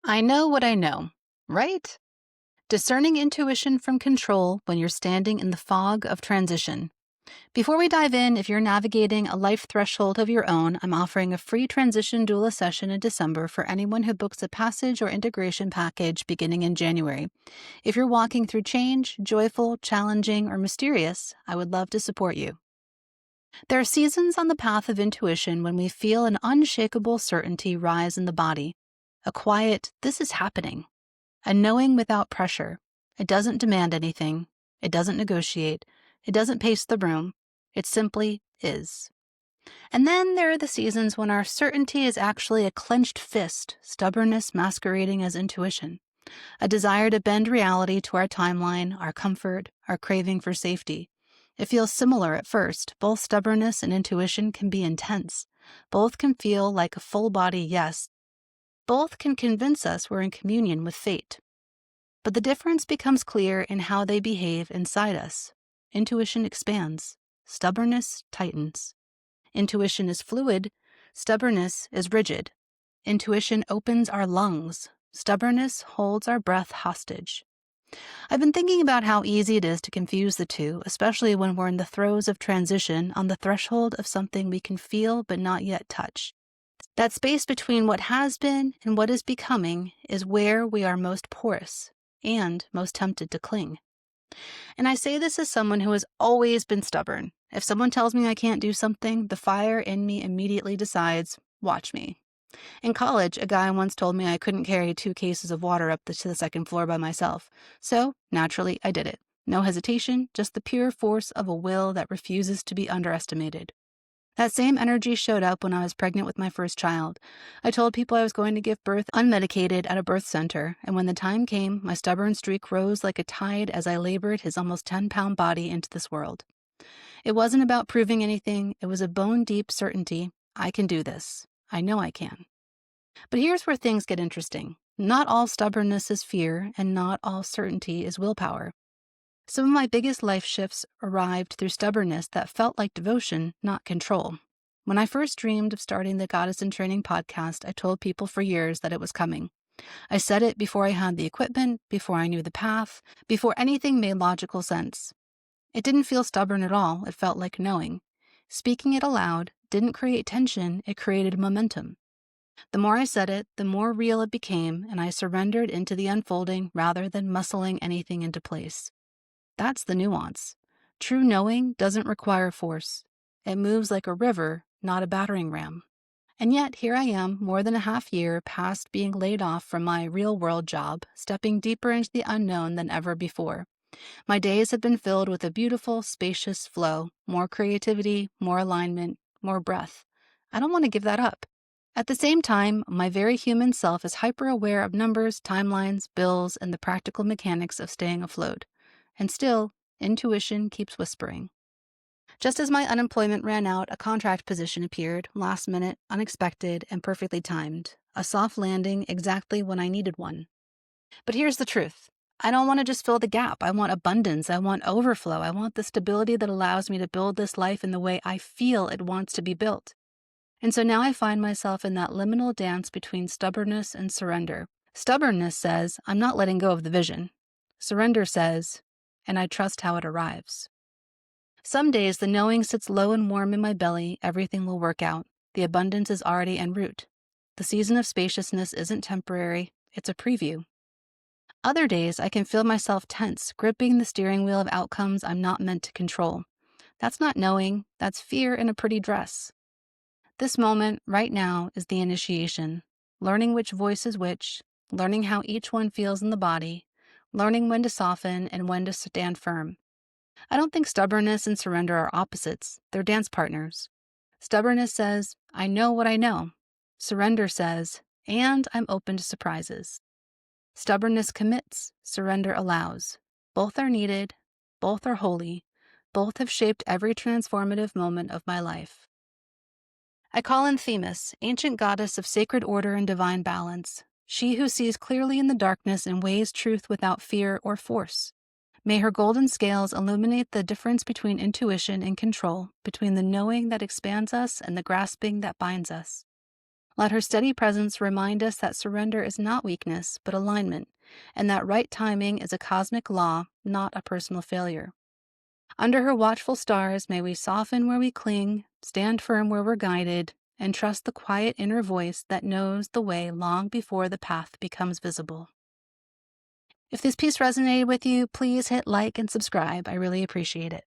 I know what I know, right? Discerning intuition from control when you're standing in the fog of transition. Before we dive in, if you're navigating a life threshold of your own, I'm offering a free transition doula session in December for anyone who books a passage or integration package beginning in January. If you're walking through change, joyful, challenging, or mysterious, I would love to support you. There are seasons on the path of intuition when we feel an unshakable certainty rise in the body, a quiet, this is happening. A knowing without pressure. It doesn't demand anything. It doesn't negotiate. It doesn't pace the room. It simply is. And then there are the seasons when our certainty is actually a clenched fist, stubbornness masquerading as intuition, a desire to bend reality to our timeline, our comfort, our craving for safety. It feels similar at first. Both stubbornness and intuition can be intense. Both can feel like a full-body yes. Both can convince us we're in communion with fate. But the difference becomes clear in how they behave inside us. Intuition expands. Stubbornness tightens. Intuition is fluid. Stubbornness is rigid. Intuition opens our lungs. Stubbornness holds our breath hostage. I've been thinking about how easy it is to confuse the two, especially when we're in the throes of transition on the threshold of something we can feel but not yet touch. That space between what has been and what is becoming is where we are most porous and most tempted to cling. And I say this as someone who has always been stubborn. If someone tells me I can't do something, the fire in me immediately decides, watch me. In college, a guy once told me I couldn't carry 2 cases of water up to the second floor by myself. So, naturally, I did it. No hesitation, just the pure force of a will that refuses to be underestimated. That same energy showed up when I was pregnant with my first child. I told people I was going to give birth unmedicated at a birth center, and when the time came, my stubborn streak rose like a tide as I labored his almost 10-pound body into this world. It wasn't about proving anything, it was a bone-deep certainty. I can do this. I know I can. But here's where things get interesting. Not all stubbornness is fear, and not all certainty is willpower. Some of my biggest life shifts arrived through stubbornness that felt like devotion, not control. When I first dreamed of starting the Goddess in Training podcast, I told people for years that it was coming. I said it before I had the equipment, before I knew the path, before anything made logical sense. It didn't feel stubborn at all, it felt like knowing. Speaking it aloud didn't create tension, it created momentum. The more I said it, the more real it became, and I surrendered into the unfolding rather than muscling anything into place. That's the nuance. True knowing doesn't require force. It moves like a river, not a battering ram. And yet, here I am, more than a half year past being laid off from my real-world job, stepping deeper into the unknown than ever before. My days have been filled with a beautiful, spacious flow, more creativity, more alignment, more breath. I don't want to give that up. At the same time, my very human self is hyper-aware of numbers, timelines, bills, and the practical mechanics of staying afloat. And still, intuition keeps whispering. Just as my unemployment ran out, a contract position appeared, last minute, unexpected, and perfectly timed. A soft landing exactly when I needed one. But here's the truth. I don't want to just fill the gap. I want abundance. I want overflow. I want the stability that allows me to build this life in the way I feel it wants to be built. And so now I find myself in that liminal dance between stubbornness and surrender. Stubbornness says, I'm not letting go of the vision. Surrender says, and I trust how it arrives. Some days the knowing sits low and warm in my belly, everything will work out. The abundance is already en route. The season of spaciousness isn't temporary, it's a preview. Other days I can feel myself tense, gripping the steering wheel of outcomes I'm not meant to control. That's not knowing, that's fear in a pretty dress. This moment, right now, is the initiation. Learning which voice is which, learning how each one feels in the body, learning when to soften and when to stand firm. I don't think stubbornness and surrender are opposites. They're dance partners. Stubbornness says, I know what I know. Surrender says, and I'm open to surprises. Stubbornness commits, surrender allows. Both are needed, both are holy, both have shaped every transformative moment of my life. I call in Themis, ancient goddess of sacred order and divine balance, she who sees clearly in the darkness and weighs truth without fear or force. May her golden scales illuminate the difference between intuition and control, between the knowing that expands us and the grasping that binds us. Let her steady presence remind us that surrender is not weakness, but alignment, and that right timing is a cosmic law, not a personal failure. Under her watchful stars, may we soften where we cling, stand firm where we're guided, and trust the quiet inner voice that knows the way long before the path becomes visible. If this piece resonated with you, please hit like and subscribe. I really appreciate it.